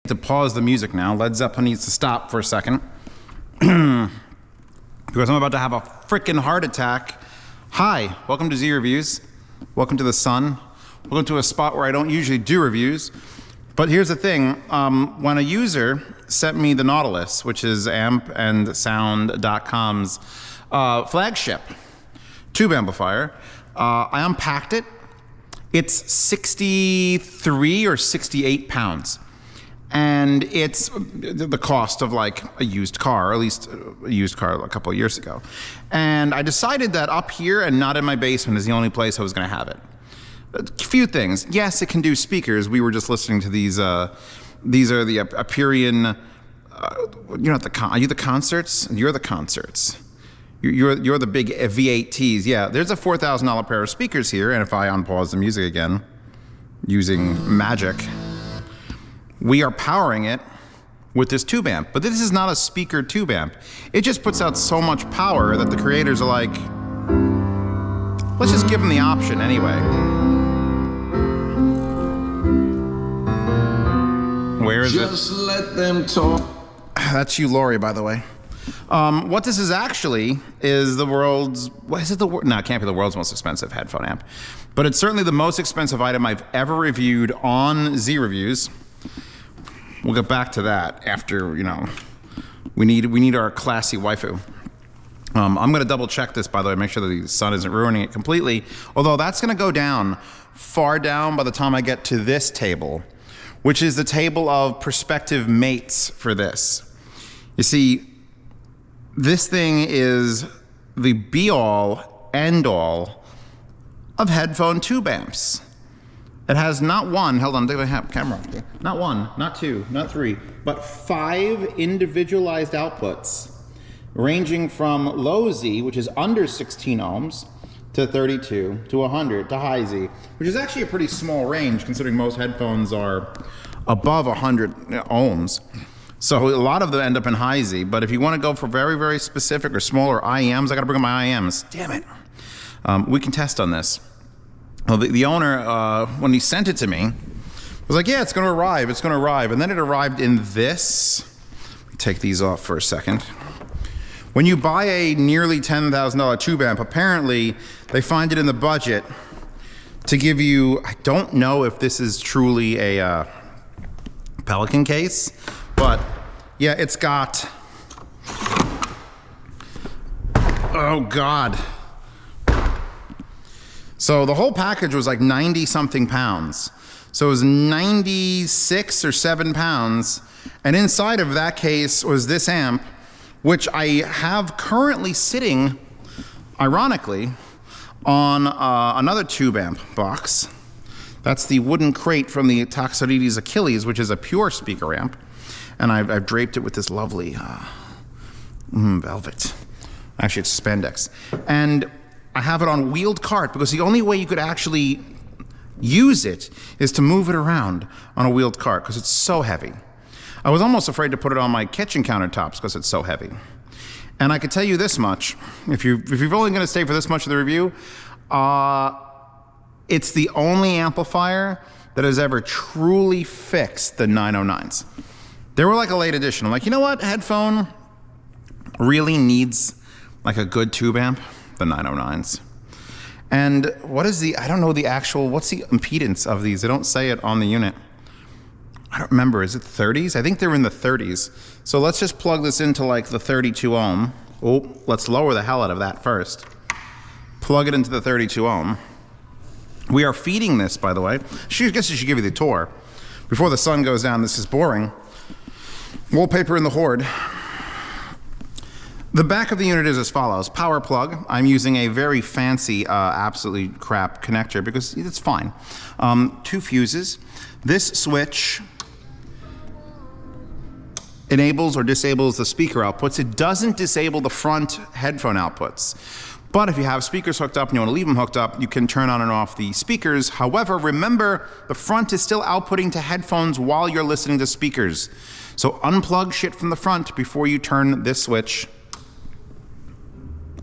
To pause the music now. Led Zeppelin needs to stop for a second because I'm about to have a freaking heart attack. Hi, welcome to Z Reviews. Welcome to the sun. Welcome to a spot where I don't usually do reviews. But here's the thing, when a user sent me the Nautilus, which is AmpsandSound.com's flagship tube amplifier, I unpacked it. It's 63 or 68 pounds. And it's the cost of like a used car, or at least a used car a couple of years ago. And I decided that up here and not in my basement is the only place I was going to have it. A few things. Yes, it can do speakers. We were just listening to these. These are the Empyrean. You're not the are you the concerts? You're the concerts. You're the big V8Ts. Yeah, there's a $4,000 pair of speakers here. And if I unpause the music again, using magic, we are powering it with this tube amp. But this is not a speaker tube amp. It just puts out so much power that the creators are like, let's just give them the option anyway. Where is it? Just let them talk. That's you, Lori, by the way. What this is actually is the world's, what is it? No, it can't be the world's most expensive headphone amp. But it's certainly the most expensive item I've ever reviewed on Z Reviews. We'll get back to that after, you know, we need our classy waifu. I'm going to double check this, by the way, make sure that the sun isn't ruining it completely. Although that's going to go down, far down by the time I get to this table, which is the table of prospective mates for this. You see, this thing is the be-all, end-all of headphone tube amps. It has not one, hold on, take the camera, not one, not two, not three, but 5 individualized outputs, ranging from low Z, which is under 16 ohms, to 32, to 100, to high Z, which is actually a pretty small range considering most headphones are above 100 ohms. So a lot of them end up in high Z, but if you want to go for very, very specific or smaller IEMs, I gotta bring my IEMs, damn it. We can test on this. Well, the owner, when he sent it to me, was like, yeah, it's gonna arrive, it's gonna arrive. And then it arrived in this. Take these off for a second. When you buy a nearly $10,000 tube amp, apparently they find it in the budget to give you, I don't know if this is truly a Pelican case, but yeah, it's got, oh God. So the whole package was like 90 something pounds. So it was 96 or 7 pounds. And inside of that case was this amp, which I have currently sitting, ironically, on another tube amp box. That's the wooden crate from the Toxoides Achilles, which is a pure speaker amp. And I've draped it with this lovely velvet. Actually, it's spandex. And I have it on wheeled cart because the only way you could actually use it is to move it around on a wheeled cart because it's so heavy. I was almost afraid to put it on my kitchen countertops because it's so heavy. And I can tell you this much, if you're only going to stay for this much of the review, it's the only amplifier that has ever truly fixed the 909s. They were like a late edition. I'm like, you know what, headphone really needs like a good tube amp? The 909s. And what is the, I don't know the actual, what's the impedance of these? They don't say it on the unit. I don't remember, is it 30s? I think they're in the 30s. So let's just plug this into like the 32 ohm. Oh, let's lower the hell out of that first. Plug it into the 32 ohm. We are feeding this, by the way. I guess I should give you the tour. Before the sun goes down, this is boring. Wallpaper in the Horde. The back of the unit is as follows. Power plug. I'm using a very fancy, absolutely crap connector because it's fine. 2 fuses. This switch enables or disables the speaker outputs. It doesn't disable the front headphone outputs. But if you have speakers hooked up and you want to leave them hooked up, you can turn on and off the speakers. However, remember, the front is still outputting to headphones while you're listening to speakers. So unplug shit from the front before you turn this switch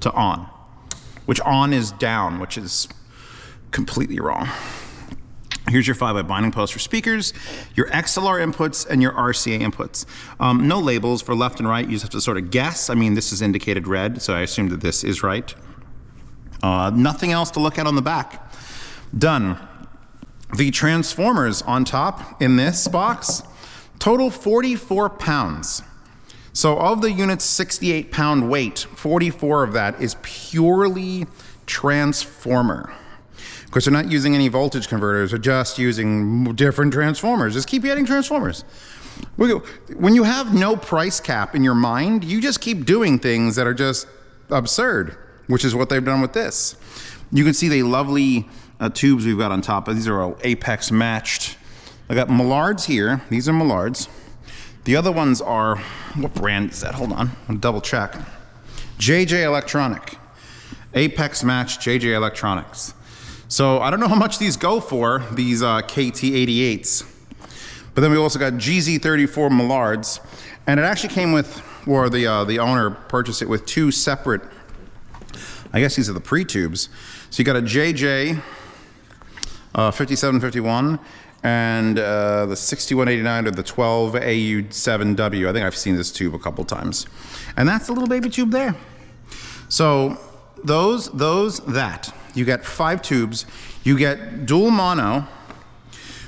to on, which on is down, which is completely wrong. Here's your 5-way binding post for speakers, your XLR inputs, and your RCA inputs. No labels for left and right. You just have to sort of guess. I mean, this is indicated red, so I assume that this is right. Nothing else to look at on the back. Done. The transformers on top in this box total 44 pounds. So of the unit's 68 pound weight, 44 of that is purely transformer. Of course, they're not using any voltage converters, they're just using different transformers. Just keep adding transformers. When you have no price cap in your mind, you just keep doing things that are just absurd, which is what they've done with this. You can see the lovely tubes we've got on top. These are all Apex matched. I got Millards here. These are Millards. The other ones are, what brand is that? Hold on, I'll double check. JJ Electronic. Apex matched JJ Electronics. So I don't know how much these go for, these KT88s. But then we also got GZ34 Millards. And it actually came with, or the owner purchased it with 2 separate, I guess these are the pre-tubes. So you got a JJ 5751 and the 6189 or the 12AU7W. I think I've seen this tube a couple times. And that's the little baby tube there. So that. You get 5 tubes. You get dual mono,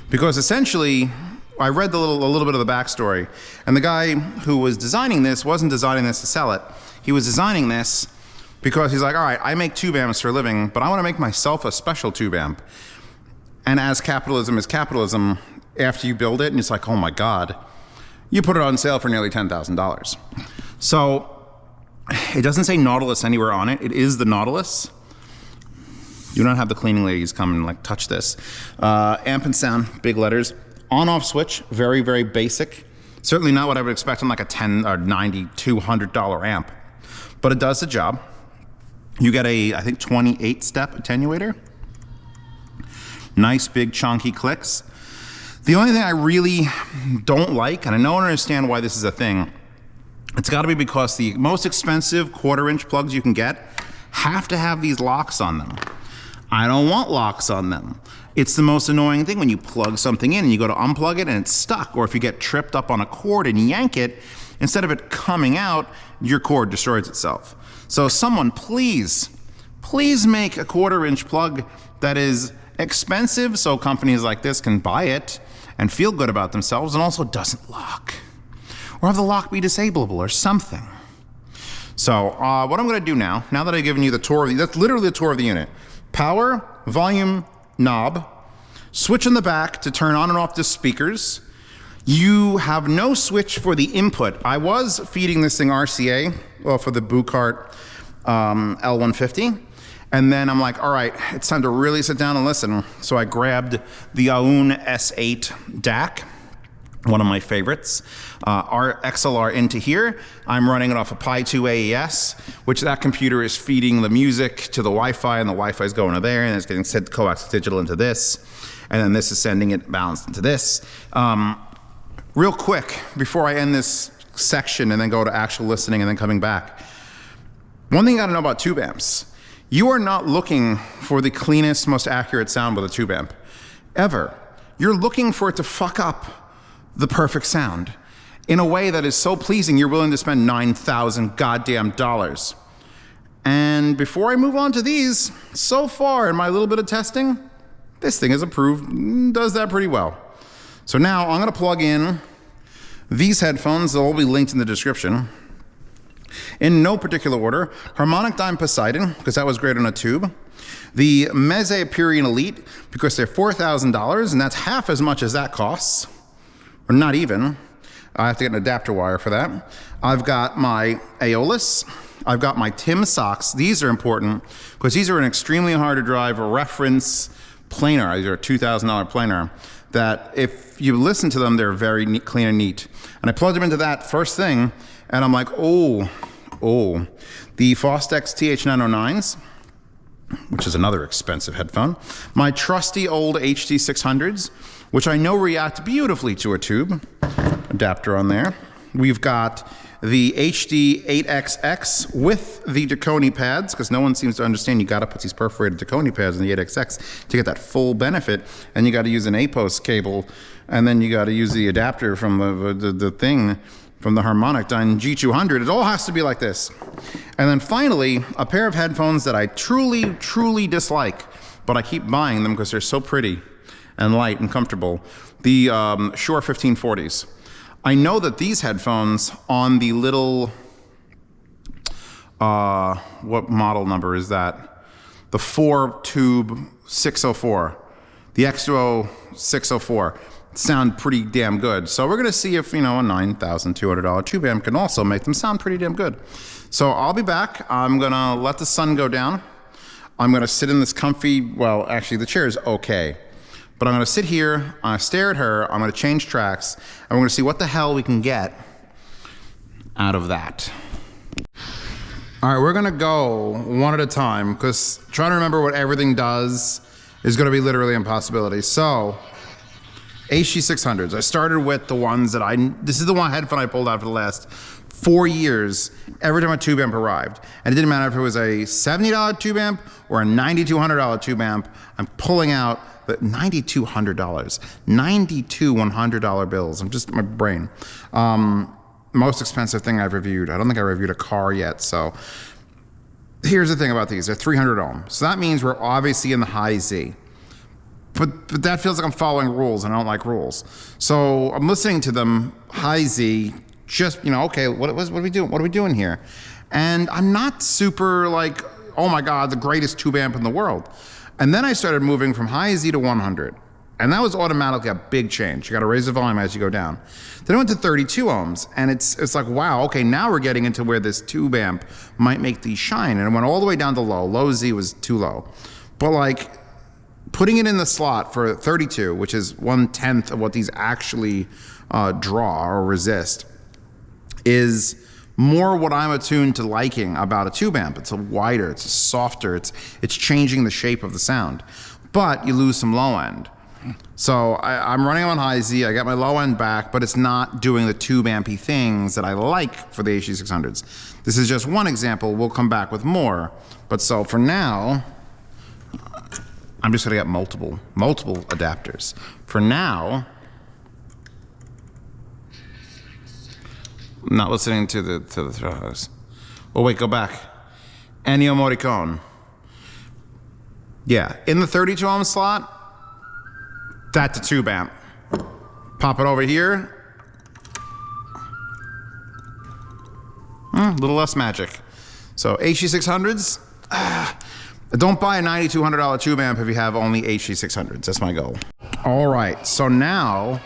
because essentially, I read a little bit of the backstory, and the guy who was designing this wasn't designing this to sell it. He was designing this because he's like, all right, I make tube amps for a living, but I want to make myself a special tube amp. And as capitalism is capitalism, after you build it, and it's like, oh my God, you put it on sale for nearly $10,000. So it doesn't say Nautilus anywhere on it. It is the Nautilus. You don't have the cleaning ladies come and like touch this. AmpsandSound, big letters. On-off switch, very, very basic. Certainly not what I would expect on like a $10 or $90, $200 amp, but it does the job. You get a, I think, 28-step attenuator. Nice big chunky clicks. The only thing I really don't like, and I don't understand why this is a thing, it's got to be because the most expensive 1/4-inch plugs you can get have to have these locks on them. I don't want locks on them. It's the most annoying thing when you plug something in and you go to unplug it and it's stuck, or if you get tripped up on a cord and yank it, instead of it coming out, your cord destroys itself. So someone please make a 1/4-inch plug that is expensive so companies like this can buy it and feel good about themselves, and also doesn't lock. Or have the lock be disableable or something. So what I'm gonna do now that I've given you the tour, that's literally the tour of the unit. Power, volume, knob, switch in the back to turn on and off the speakers. You have no switch for the input. I was feeding this thing RCA, well, for the Bucart L150. And then I'm like, all right, it's time to really sit down and listen. So I grabbed the Aoun S8 DAC, one of my favorites, our XLR into here. I'm running it off a Pi 2 AES, which that computer is feeding the music to the Wi-Fi, and the Wi-Fi is going to there, and it's getting sent coax digital into this, and then this is sending it balanced into this. Real quick, before I end this section and then go to actual listening and then coming back, one thing you gotta know about tube amps, you are not looking for the cleanest, most accurate sound with a tube amp, ever. You're looking for it to fuck up the perfect sound in a way that is so pleasing you're willing to spend 9,000 goddamn dollars. And before I move on to these, so far in my little bit of testing, this thing is approved, does that pretty well. So now I'm gonna plug in these headphones. They'll all be linked in the description. In no particular order, Harmonicdyne Poseidon, because that was great on a tube. The Meze Empyrean Elite, because they're $4,000, and that's half as much as that costs. Or not even. I have to get an adapter wire for that. I've got my Aeolus. I've got my Timsoks. These are important, because these are an extremely hard to drive reference planar. These are a $2,000 planar that if you listen to them, they're very neat, clean and neat. And I plugged them into that first thing, and I'm like, oh, the Fostex TH909s, which is another expensive headphone. My trusty old HD600s, which I know react beautifully to a tube. Adapter on there. We've got the HD 8XX with the Dakoni pads, because no one seems to understand you got to put these perforated Dakoni pads in the 8XX to get that full benefit, and you got to use an APOS cable, and then you got to use the adapter from the thing from the Harmonicdyne G200. It all has to be like this. And then finally, a pair of headphones that I truly, truly dislike, but I keep buying them because they're so pretty and light and comfortable. The Shure 1540s. I know that these headphones on the little, what model number is that? The 4-tube 604, the X2O 604, sound pretty damn good. So we're gonna see if, you know, a $9,200 tube amp can also make them sound pretty damn good. So I'll be back. I'm gonna let the sun go down. I'm gonna sit in this comfy, well, actually the chair is okay. But I'm gonna sit here, I'm gonna stare at her, I'm gonna change tracks, and we're gonna see what the hell we can get out of that. All right, we're gonna go one at a time, because trying to remember what everything does is gonna be literally an impossibility. So, HD600s. I started with the ones that this is the one headphone I pulled out for the last 4 years, every time a tube amp arrived. And it didn't matter if it was a $70 tube amp or a $9,200 tube amp, I'm pulling out the $9,200, $92 $100 bills. I'm just, my brain. Most expensive thing I've reviewed. I don't think I reviewed a car yet, so. Here's the thing about these, they're 300 ohm. So that means we're obviously in the high Z. But that feels like I'm following rules, and I don't like rules. So I'm listening to them, high Z, just, you know, okay, what are we doing? What are we doing here? And I'm not super like, oh my God, the greatest tube amp in the world. And then I started moving from high Z to 100. And that was automatically a big change. You got to raise the volume as you go down. Then I went to 32 ohms, and it's like, wow, okay, now we're getting into where this tube amp might make these shine. And it went all the way down to low. Low Z was too low. But like, putting it in the slot for 32, which is 1/10 of what these actually draw or resist, is more what I'm attuned to liking about a tube amp. It's a wider, it's a softer, it's changing the shape of the sound. But you lose some low end. So I'm running on high Z, I got my low end back, but it's not doing the tube ampy things that I like for the HD600s. This is just one example, we'll come back with more. But so for now, I'm just gonna get multiple adapters. For now, I'm not listening to the throws. Oh wait, go back. Ennio Morricone. Yeah, in the 32 ohm slot, that's a tube amp. Pop it over here. A little less magic. So HD600s, don't buy a $9,200 tube amp if you have only HD600s. That's my goal. All right, so now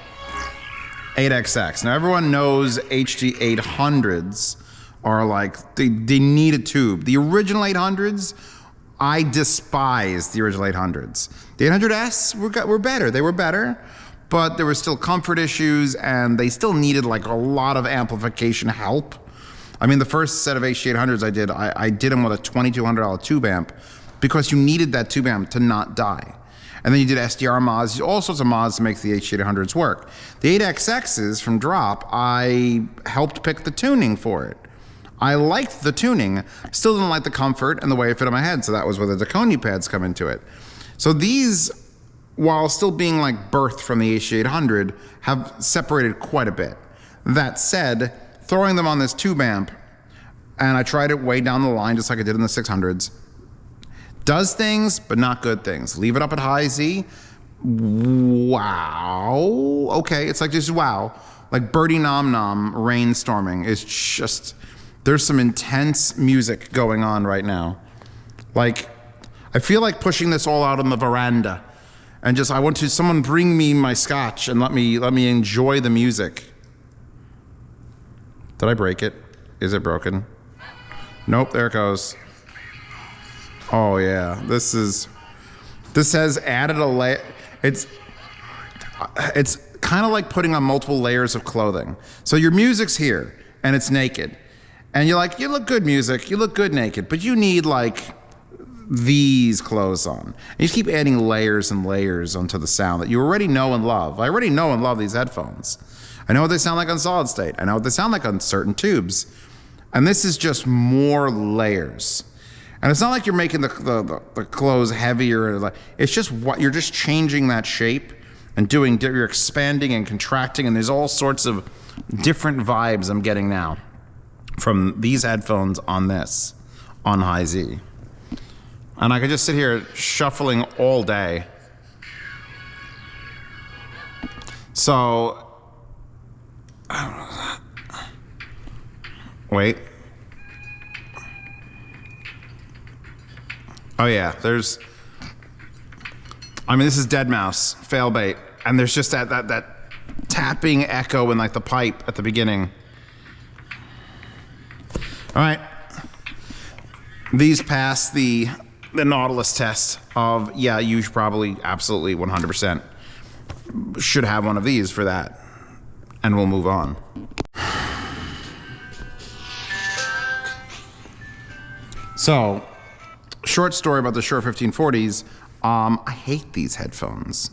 8XX. Now everyone knows HD 800s are like, they need a tube. The original 800s, I despise the original 800s. The 800S were better. They were better, but there were still comfort issues, and they still needed like a lot of amplification help. I mean, the first set of HD 800s I did them with a $2,200 tube amp, because you needed that tube amp to not die. And then you did SDR mods, all sorts of mods to make the HD800s work. The 8XXs from Drop, I helped pick the tuning for it. I liked the tuning, still didn't like the comfort and the way it fit on my head, so that was where the Dakoni pads come into it. So these, while still being like birthed from the HD800, have separated quite a bit. That said, throwing them on this tube amp, and I tried it way down the line just like I did in the 600s, does things, but not good things. Leave it up at high Z, wow. Okay, it's like just wow. Like Birdie Nom Nom rainstorming is just, there's some intense music going on right now. Like, I feel like pushing this all out on the veranda and just, I want to, someone bring me my scotch and let me enjoy the music. Did I break it? Is it broken? Nope, there it goes. Oh yeah, this has added a layer. It's kind of like putting on multiple layers of clothing. So your music's here and it's naked. And you're like, you look good music, you look good naked, but you need like these clothes on. And you keep adding layers and layers onto the sound that you already know and love. I already know and love these headphones. I know what they sound like on solid state. I know what they sound like on certain tubes. And this is just more layers. And it's not like you're making the clothes heavier. It's just what you're just changing that shape and you're expanding and contracting, and there's all sorts of different vibes I'm getting now from these headphones on this, on high Z. And I could just sit here shuffling all day. So, wait. Oh yeah, this is Dead Mouse, Failbait, and there's just that tapping echo in like the pipe at the beginning. All right, these pass the Nautilus test of, yeah, you should probably absolutely 100% should have one of these for that, and we'll move on. So, short story about the Shure 1540s. I hate these headphones.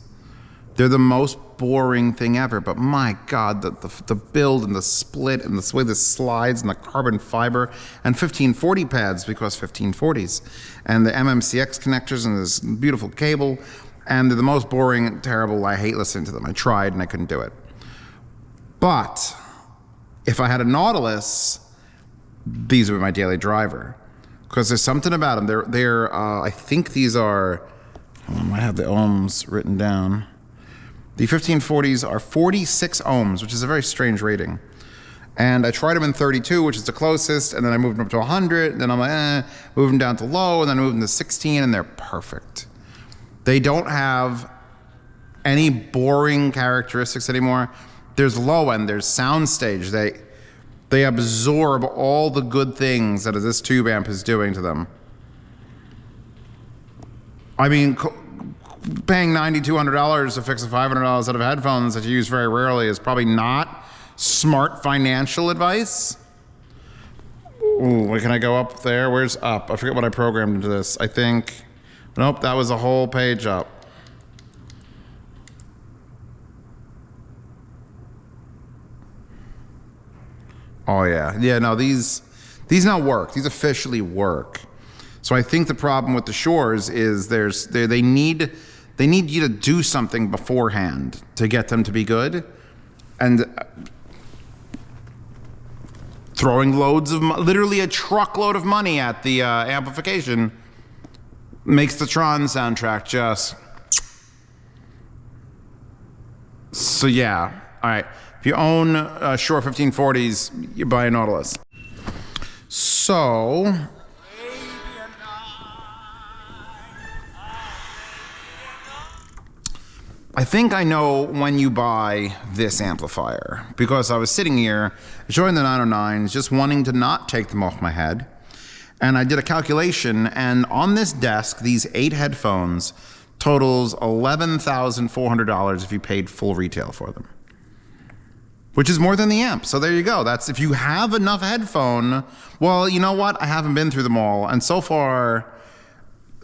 They're the most boring thing ever, but my God, the build and the split and the way this slides and the carbon fiber and 1540 pads, because 1540s, and the MMCX connectors and this beautiful cable, and they're the most boring and terrible. I hate listening to them. I tried and I couldn't do it. But if I had a Nautilus, these would be my daily driver, because there's something about them. They're I think these are, I have the ohms written down. The 1540s are 46 ohms, which is a very strange rating. And I tried them in 32, which is the closest, and then I moved them up to 100, and then I'm like, move them down to low, and then I moved them to 16, and they're perfect. They don't have any boring characteristics anymore. There's low end, there's soundstage. They absorb all the good things that this tube amp is doing to them. I mean, paying $9,200 to fix a $500 set of headphones that you use very rarely is probably not smart financial advice. Ooh, wait, can I go up there? Where's up? I forget what I programmed into this. I think, nope, that was a whole page up. Oh yeah, yeah, no, these now work. These officially work. So I think the problem with the Shures is they need you to do something beforehand to get them to be good, and throwing loads of literally a truckload of money at the amplification makes the Tron soundtrack just. So yeah, all right. If you own Shure 1540s, you buy a Nautilus. So. I think I know when you buy this amplifier, because I was sitting here enjoying the 909s, just wanting to not take them off my head. And I did a calculation, and on this desk, these 8 headphones totals $11,400 if you paid full retail for them, which is more than the amp. So there you go. That's if you have enough headphone. Well, you know what? I haven't been through them all, and so far,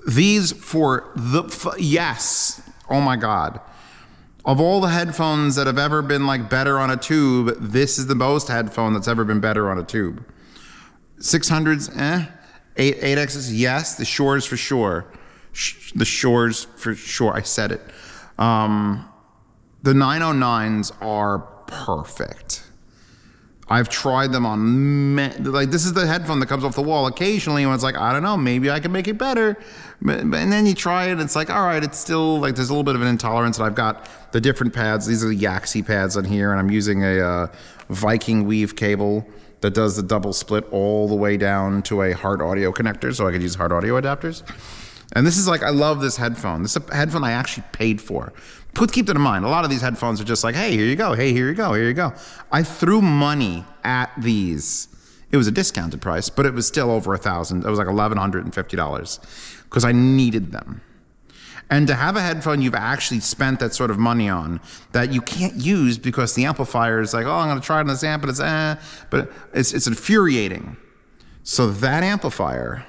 these yes, oh my God. Of all the headphones that have ever been like better on a tube, this is the most headphone that's ever been better on a tube. 600s, 8Xs, yes. The Shures for sure. The Shures for sure. I said it. The 909s are perfect. I've tried them on, like this is the headphone that comes off the wall occasionally when it's like, I don't know, maybe I can make it better. And then you try it and it's like, all right, it's still like, there's a little bit of an intolerance, and I've got the different pads. These are the Yaxi pads on here, and I'm using a Viking Weave cable that does the double split all the way down to a hard audio connector, so I could use hard audio adapters. And this is like, I love this headphone. This is a headphone I actually paid for. Keep that in mind. A lot of these headphones are just like, hey, here you go. Hey, here you go. Here you go. I threw money at these. It was a discounted price, but it was still over $1,000. It was like $1,150 because I needed them. And to have a headphone you've actually spent that sort of money on that you can't use because the amplifier is like, oh, I'm going to try it on this amp, and it's but it's infuriating. So that amplifier,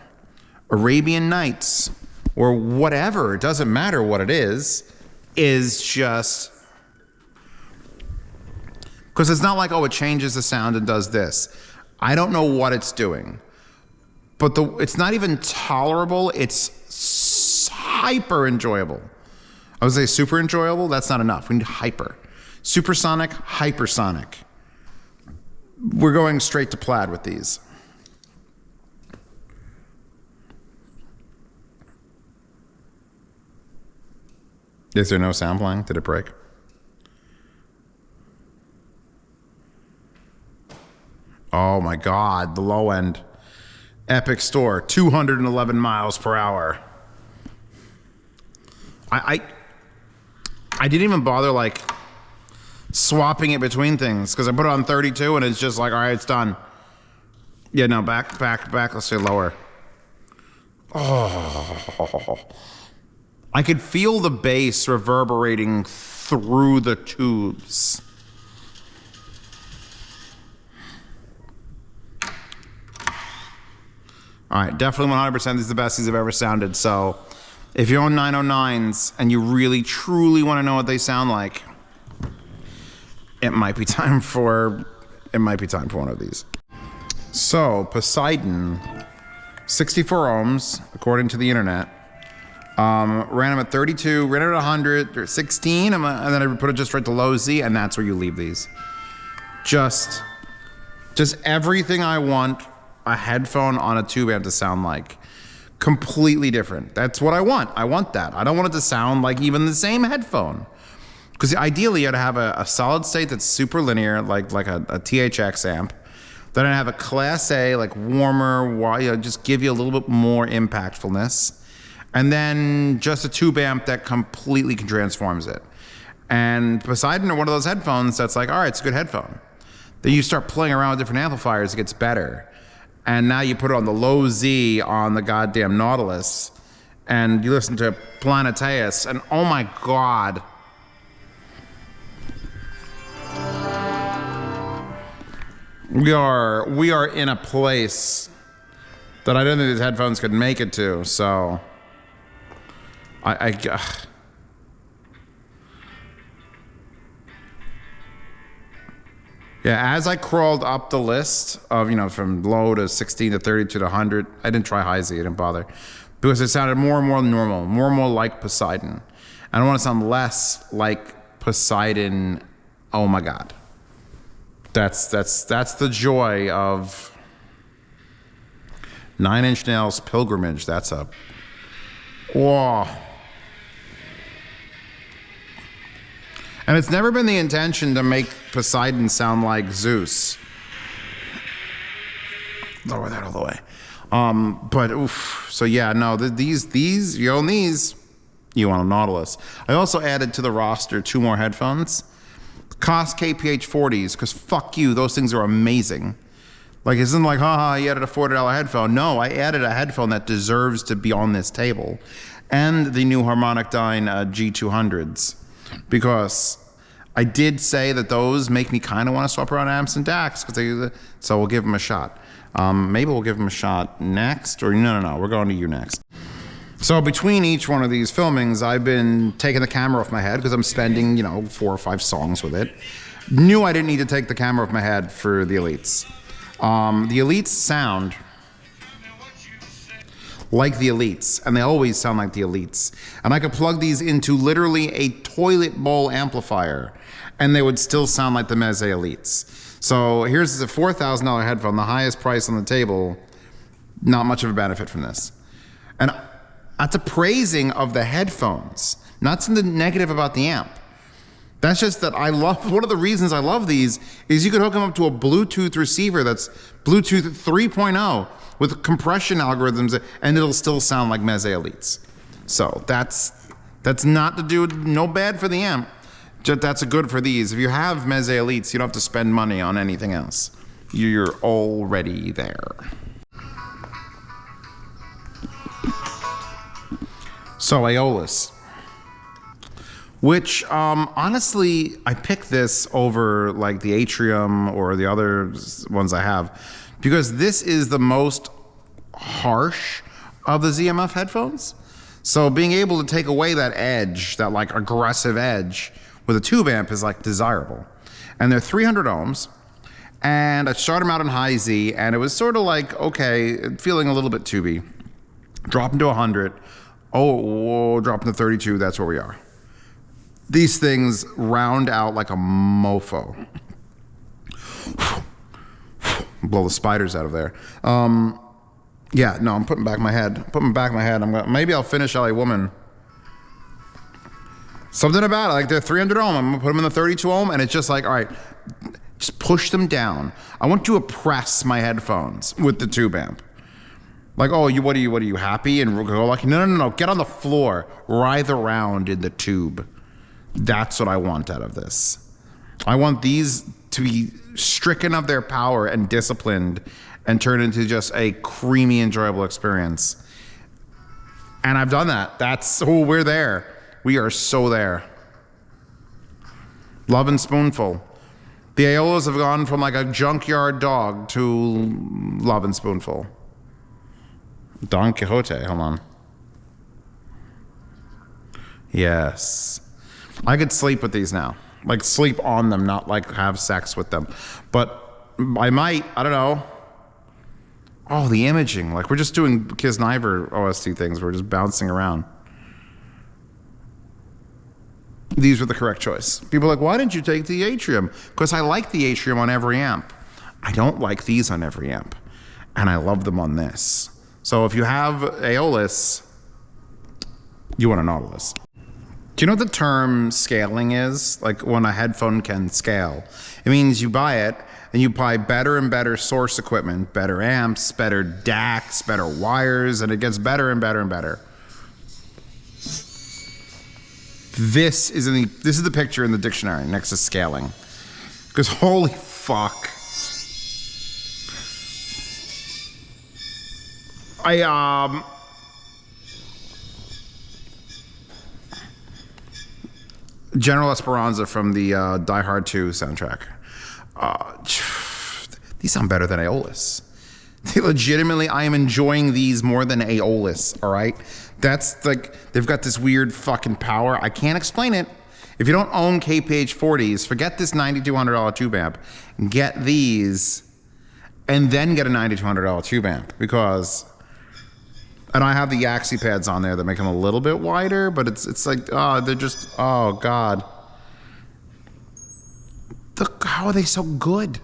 Arabian Nights, or whatever, it doesn't matter what it is just Because it's not like, oh, it changes the sound and does this. I don't know what it's doing. But it's not even tolerable, it's hyper enjoyable. I would say super enjoyable, that's not enough. We need hyper. Supersonic, hypersonic. We're going straight to plaid with these. Is there no sound playing? Did it break? Oh my God, the low end. Epic store, 211 miles per hour. I didn't even bother like swapping it between things because I put it on 32 and it's just like, all right, it's done. Yeah, no, back, let's say lower. Oh. I could feel the bass reverberating through the tubes. All right, definitely 100%. These are the best these have ever sounded. So if you own 909s and you really, truly want to know what they sound like, it might be time for one of these. So Poseidon, 64 ohms, according to the internet. Ran them at 32, ran it at 100, or 16, and then I put it just right to low Z, and that's where you leave these. Just everything I want a headphone on a tube amp to sound like. Completely different. That's what I want. I want that. I don't want it to sound like even the same headphone. Because ideally, you ought to have a solid state that's super linear, like a THX amp. Then I have a Class A, like warmer, just give you a little bit more impactfulness. And then just a tube amp that completely transforms it. And Poseidon are one of those headphones that's like, all right, it's a good headphone. Then you start playing around with different amplifiers, it gets better. And now you put it on the low Z on the goddamn Nautilus, and you listen to Planeteus, and oh my God. We are in a place that I don't think these headphones could make it to, so yeah, as I crawled up the list of, from low to 16 to 32 to 100, I didn't try high Z, I didn't bother. Because it sounded more and more normal, more and more like Poseidon. I don't want to sound less like Poseidon. Oh my God. That's the joy of 9 Inch Nails Pilgrimage. That's a, whoa. And it's never been the intention to make Poseidon sound like Zeus. Lower that all the way. But oof. So yeah, no, these, you own these, you want a Nautilus. I also added to the roster 2 more headphones. Koss KPH40s, because fuck you, those things are amazing. Like, isn't like, haha, you added a $40 headphone. No, I added a headphone that deserves to be on this table. And the new Harmonicdyne G200s. Because I did say that those make me kind of want to swap around amps and DACs, so we'll give them a shot. Maybe we'll give them a shot next, or no, we're going to you next. So between each one of these filmings, I've been taking the camera off my head because I'm spending, 4 or 5 songs with it. Knew I didn't need to take the camera off my head for the Elites. The Elites sound like the Elites, and they always sound like the Elites. And I could plug these into literally a toilet bowl amplifier, and they would still sound like the Meze Elites. So here's a $4,000 headphone, the highest price on the table. Not much of a benefit from this. And that's a praising of the headphones, not something negative about the amp. That's just that I love, one of the reasons I love these is you could hook them up to a Bluetooth receiver that's Bluetooth 3.0 with compression algorithms, and it'll still sound like Meze Elites. So that's not to do, no bad for the amp, just that's a good for these. If you have Meze Elites, you don't have to spend money on anything else. You're already there. So Aeolus, which honestly, I picked this over like the Atrium or the other ones I have, because this is the most harsh of the ZMF headphones. So being able to take away that edge, that like aggressive edge with a tube amp is like desirable. And they're 300 ohms. And I started them out in high Z, and it was sort of like, okay, feeling a little bit tubey. Drop them to 100. Oh, drop them to 32. That's where we are. These things round out like a mofo. Blow the spiders out of there. Yeah, no, I'm putting back my head. Maybe I'll finish LA Woman. Something about it, like they're 300 ohm. I'm gonna put them in the 32 ohm, and it's just like, all right, just push them down. I want to oppress my headphones with the tube amp. Like, oh, what are you happy? And go like, no, get on the floor, writhe around in the tube. That's what I want out of this. I want these to be stricken of their power and disciplined and turn into just a creamy, enjoyable experience. And I've done that. We're there. We are so there. Love and spoonful. The Aeolus have gone from like a junkyard dog to love and spoonful. Don Quixote, hold on. Yes. I could sleep with these now. Like sleep on them, not like have sex with them. But I might, I don't know. Oh, the imaging. Like we're just doing Kisniver OST things. We're just bouncing around. These were the correct choice. People are like, why didn't you take the Atrium? Because I like the Atrium on every amp. I don't like these on every amp. And I love them on this. So if you have Aeolus, you want a Nautilus. Do you know what the term scaling is? Like when a headphone can scale. It means you buy it and you buy better and better source equipment, better amps, better DACs, better wires, and it gets better and better and better. This is the picture in the dictionary next to scaling. Because holy fuck. General Esperanza from the Die Hard 2 soundtrack. These sound better than Aeolus. Legitimately, I am enjoying these more than Aeolus, all right? That's like, they've got this weird fucking power. I can't explain it. If you don't own KPH40s, forget this $9,200 tube amp. Get these, and then get a $9,200 tube amp, because... And I have the Yaxi pads on there that make them a little bit wider, but it's like, oh, they're just, oh God. How are they so good?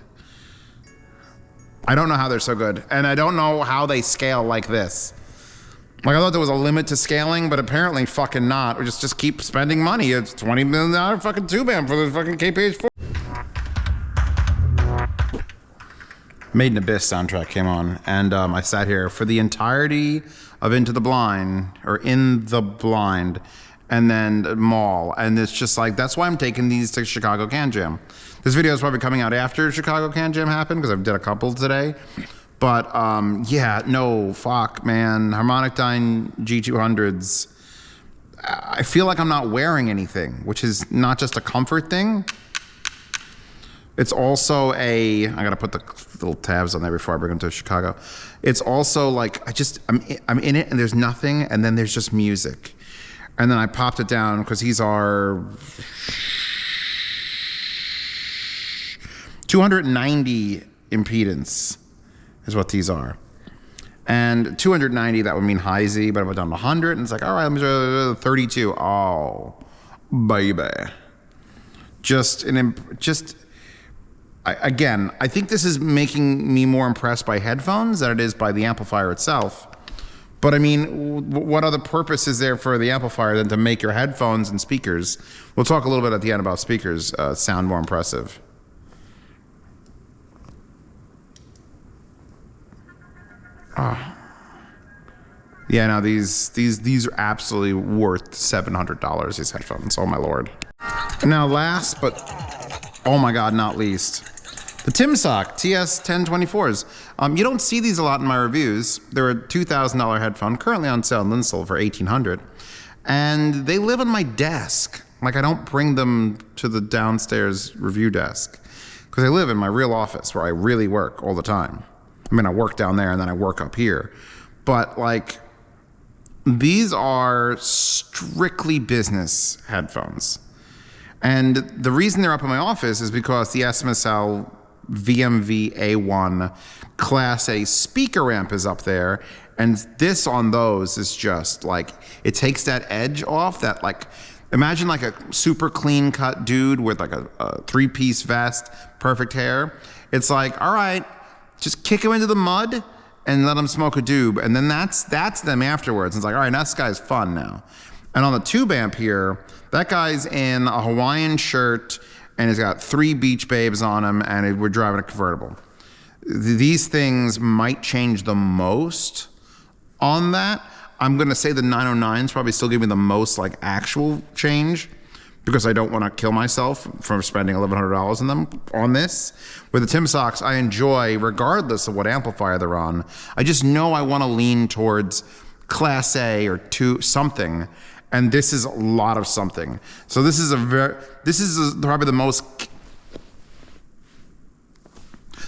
I don't know how they're so good. And I don't know how they scale like this. Like I thought there was a limit to scaling, but apparently fucking not. We just keep spending money. It's $20 million fucking tube amp for the fucking KPH40. Made in Abyss soundtrack came on, and I sat here for the entirety of Into the Blind, or In the Blind, and then Mall, and it's just like, that's why I'm taking these to Chicago Can Jam. This video is probably coming out after Chicago Can Jam happened, because I've did a couple today, but yeah, no, fuck, man, Harmonicdyne G200s, I feel like I'm not wearing anything, which is not just a comfort thing. It's also I gotta put the little tabs on there before I bring them to Chicago. It's also like, I'm in it and there's nothing, and then there's just music. And then I popped it down because these are 290 impedance is what these are. And 290, that would mean high Z, but I went down to 100 and it's like, all right, let me try 32. Oh, baby. Again, I think this is making me more impressed by headphones than it is by the amplifier itself. But I mean, what other purpose is there for the amplifier than to make your headphones and speakers? We'll talk a little bit at the end about speakers sound more impressive. Oh. Yeah, no, these are absolutely worth $700, these headphones, oh my Lord. Now last, but oh my God, not least, the Timsok TS1024s. You don't see these a lot in my reviews. They're a $2,000 headphone, currently on sale in Linsel for $1,800. And they live on my desk. Like I don't bring them to the downstairs review desk, because they live in my real office where I really work all the time. I mean, I work down there and then I work up here. But like, these are strictly business headphones. And the reason they're up in my office is because the SMSL VMV-A1 Class A speaker amp is up there, and this on those is just like, it takes that edge off, that like, imagine like a super clean cut dude with like a three-piece vest, perfect hair. It's like, all right, just kick him into the mud and let him smoke a doob, and then that's them afterwards. It's like, all right, now this guy's fun now. And on the tube amp here, that guy's in a Hawaiian shirt and he's got 3 beach babes on him, and we're driving a convertible. These things might change the most on that. I'm gonna say the 909s probably still give me the most like actual change, because I don't want to kill myself from spending $1,100 on them on this. With the Timsoks, I enjoy, regardless of what amplifier they're on, I just know I want to lean towards Class A or something, and this is a lot of something. So this is probably the most,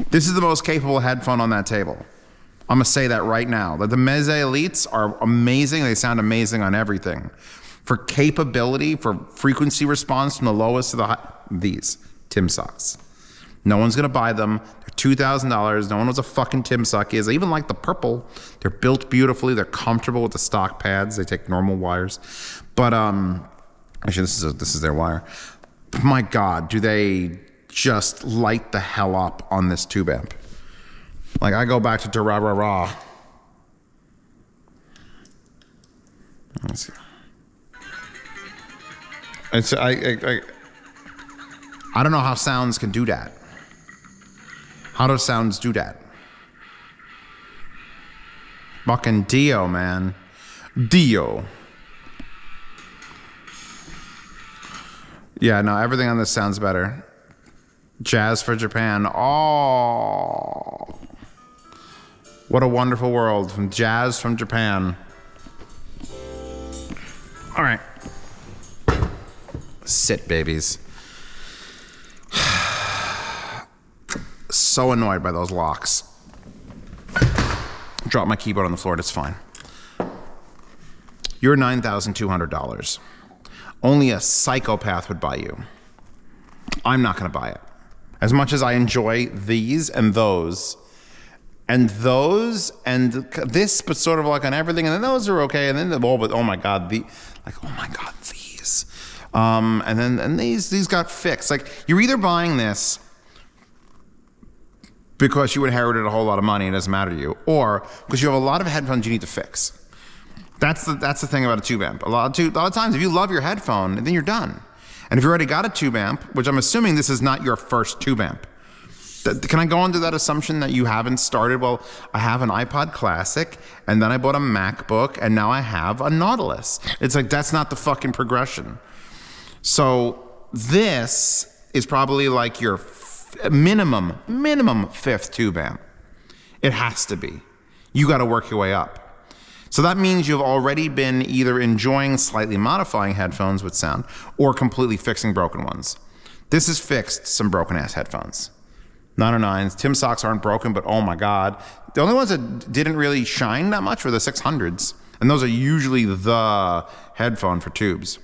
this is the most capable headphone on that table. I'm gonna say that right now. The Meze Elites are amazing. They sound amazing on everything. For capability, for frequency response from the lowest to the high, these Timsoks. No one's gonna buy them. They're $2,000. No one knows what a fucking Timsok is. I even like the purple. They're built beautifully. They're comfortable with the stock pads. They take normal wires. But actually, this is their wire. My God, do they just light the hell up on this tube amp? Like, I go back to da-ra-ra-ra. Let's see. I don't know how sounds can do that. How do sounds do that? Fucking Dio, man. Dio. Yeah, no, everything on this sounds better. Jazz for Japan. Oh. What a wonderful world. From jazz from Japan. All right. Sit, babies. So annoyed by those locks. Drop my keyboard on the floor, it's fine. You're $9,200. Only a psychopath would buy you. I'm not gonna buy it. As much as I enjoy these and those, and this, but sort of like on everything, and then those are okay, and then but oh my God, these. And these got fixed. Like, you're either buying this because you inherited a whole lot of money and it doesn't matter to you, or because you have a lot of headphones you need to fix. That's the thing about a tube amp. A lot of times, if you love your headphone, then you're done. And if you already got a tube amp, which I'm assuming this is not your first tube amp, can I go into that assumption that you haven't started? Well, I have an iPod Classic, and then I bought a MacBook, and now I have a Nautilus. It's like, that's not the fucking progression. So this is probably like your minimum 5th tube amp. It has to be. You got to work your way up. So that means you've already been either enjoying slightly modifying headphones with sound or completely fixing broken ones. This has fixed some broken ass headphones. 909s, Timsoks aren't broken, but oh my God. The only ones that didn't really shine that much were the 600s. And those are usually the headphone for tubes.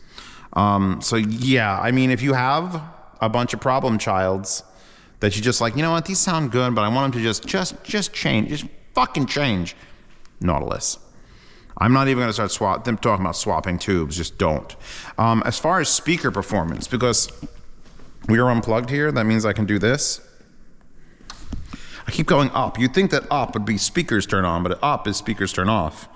So yeah, I mean, if you have a bunch of problem childs that you just like, you know what, these sound good, but I want them to just change, just fucking change. Nautilus. I'm not even gonna start talking about swapping tubes, just don't. As far as speaker performance, because we are unplugged here, that means I can do this. I keep going up. You'd think that up would be speakers turn on, but up is speakers turn off.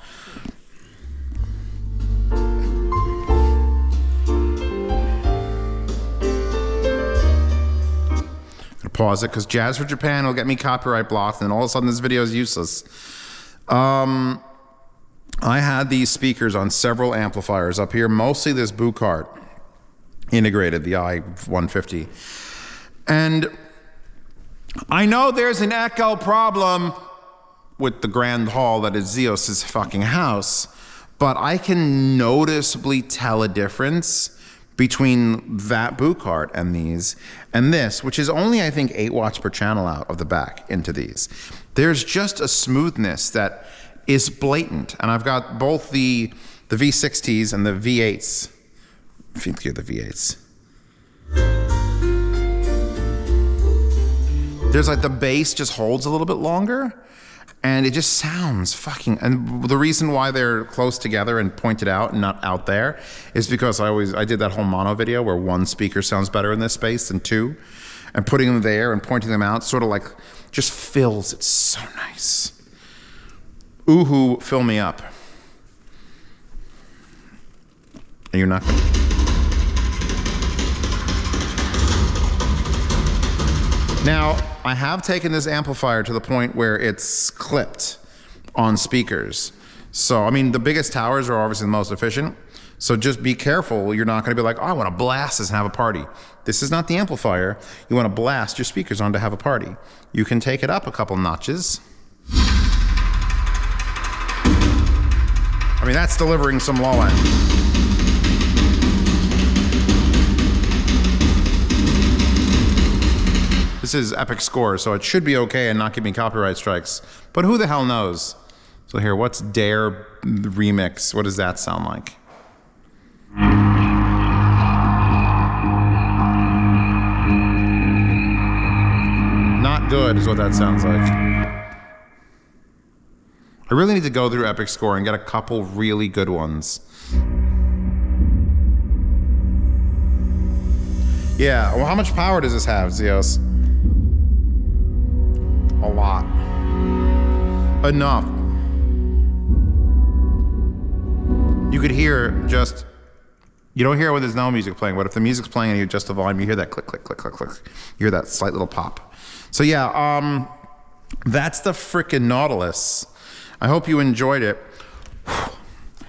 Pause it, because Jazz for Japan will get me copyright blocked, and all of a sudden this video is useless. I had these speakers on several amplifiers up here, mostly this Bucart integrated, the I-150. And I know there's an echo problem with the grand hall that is Zeos's fucking house, but I can noticeably tell a difference between that Bucart and these and this, which is only, I think, 8 watts per channel out of the back into these. There's just a smoothness that is blatant. And I've got both the V60s and the V8s. I think you're the V8s. There's like the bass just holds a little bit longer, and it just sounds fucking, and the reason why they're close together and pointed out and not out there is because I did that whole mono video where one speaker sounds better in this space than two, and putting them there and pointing them out sort of like just fills it so nice. Ooh, fill me up. And you're not gonna. Now, I have taken this amplifier to the point where it's clipped on speakers. So, I mean, the biggest towers are obviously the most efficient. So just be careful. You're not gonna be like, oh, I wanna blast this and have a party. This is not the amplifier. You wanna blast your speakers on to have a party. You can take it up a couple notches. I mean, that's delivering some low end. This is Epic Score, so it should be okay and not give me copyright strikes. But who the hell knows? So here, what's Dare Remix? What does that sound like? Not good is what that sounds like. I really need to go through Epic Score and get a couple really good ones. Yeah, well, how much power does this have, Zeos? A lot. Enough. You could hear just, you don't hear it when there's no music playing, but if the music's playing and you adjust the volume, you hear that click, click, click, click, click. You hear that slight little pop. So yeah, that's the frickin' Nautilus. I hope you enjoyed it.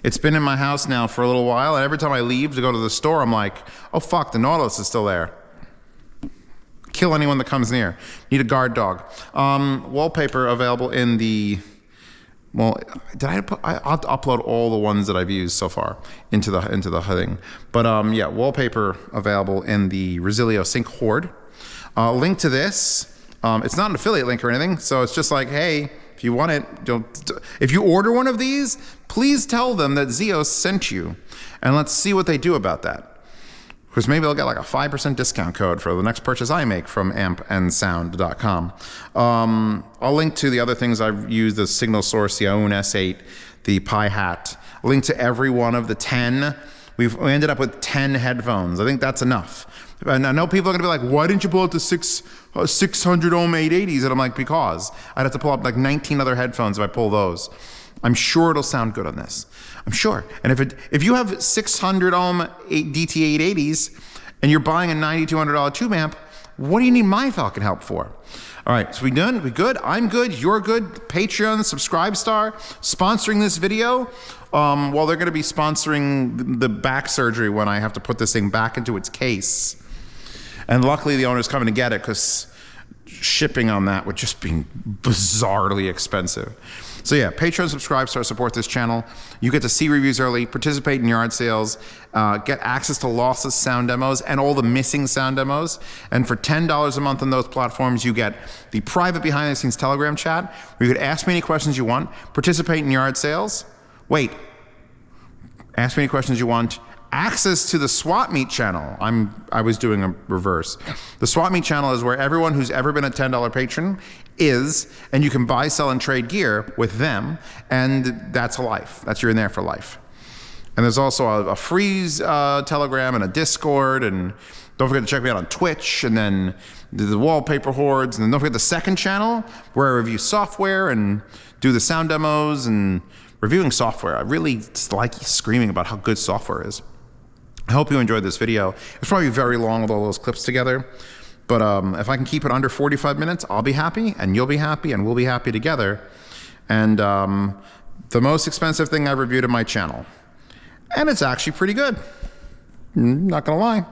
It's been in my house now for a little while, and every time I leave to go to the store, I'm like, oh fuck, the Nautilus is still there. Kill anyone that comes near. Need a guard dog. Wallpaper available in the, well, I'll upload all the ones that I've used so far into the thing. But yeah, wallpaper available in the Resilio Sync Horde. Link to this. It's not an affiliate link or anything, so it's just like, hey, if you want it, if you order one of these, please tell them that Zeos sent you, and let's see what they do about that. Because maybe they'll get like a 5% discount code for the next purchase I make from AmpsandSound.com. I'll link to the other things I've used, the Signal Source, the Aoun S8, the Pi Hat. I'll link to every one of the 10. We ended up with 10 headphones. I think that's enough. And I know people are gonna be like, why didn't you pull out the 600 ohm 880s? And I'm like, because I'd have to pull up like 19 other headphones if I pull those. I'm sure it'll sound good on this. I'm sure. And if you have 600 ohm DT 880s and you're buying a $9,200 tube amp, what do you need my fucking help for? All right, so we done? We good? I'm good, you're good. Patreon, Subscribe Star, sponsoring this video. Well, they're gonna be sponsoring the back surgery when I have to put this thing back into its case. And luckily the owner's coming to get it because shipping on that would just be bizarrely expensive. So yeah, Patreon, Subscribe Star, support this channel. You get to see reviews early, participate in yard sales, get access to lossless sound demos and all the missing sound demos. And for $10 a month on those platforms, you get the private behind the scenes Telegram chat where you could ask me any questions you want, participate in yard sales. Wait, ask me any questions you want. Access to the Swap Meet channel. I was doing a reverse. The Swap Meet channel is where everyone who's ever been a $10 patron is, and you can buy, sell, and trade gear with them, and that's life. You're in there for life. And there's also a free Telegram and a Discord, and don't forget to check me out on Twitch, and then the wallpaper hordes, and then don't forget the second channel where I review software and do the sound demos and reviewing software. I really just like screaming about how good software is. I hope you enjoyed this video. It's probably very long with all those clips together, but if I can keep it under 45 minutes, I'll be happy, and you'll be happy, and we'll be happy together. And the most expensive thing I've reviewed on my channel. And it's actually pretty good. Not gonna lie.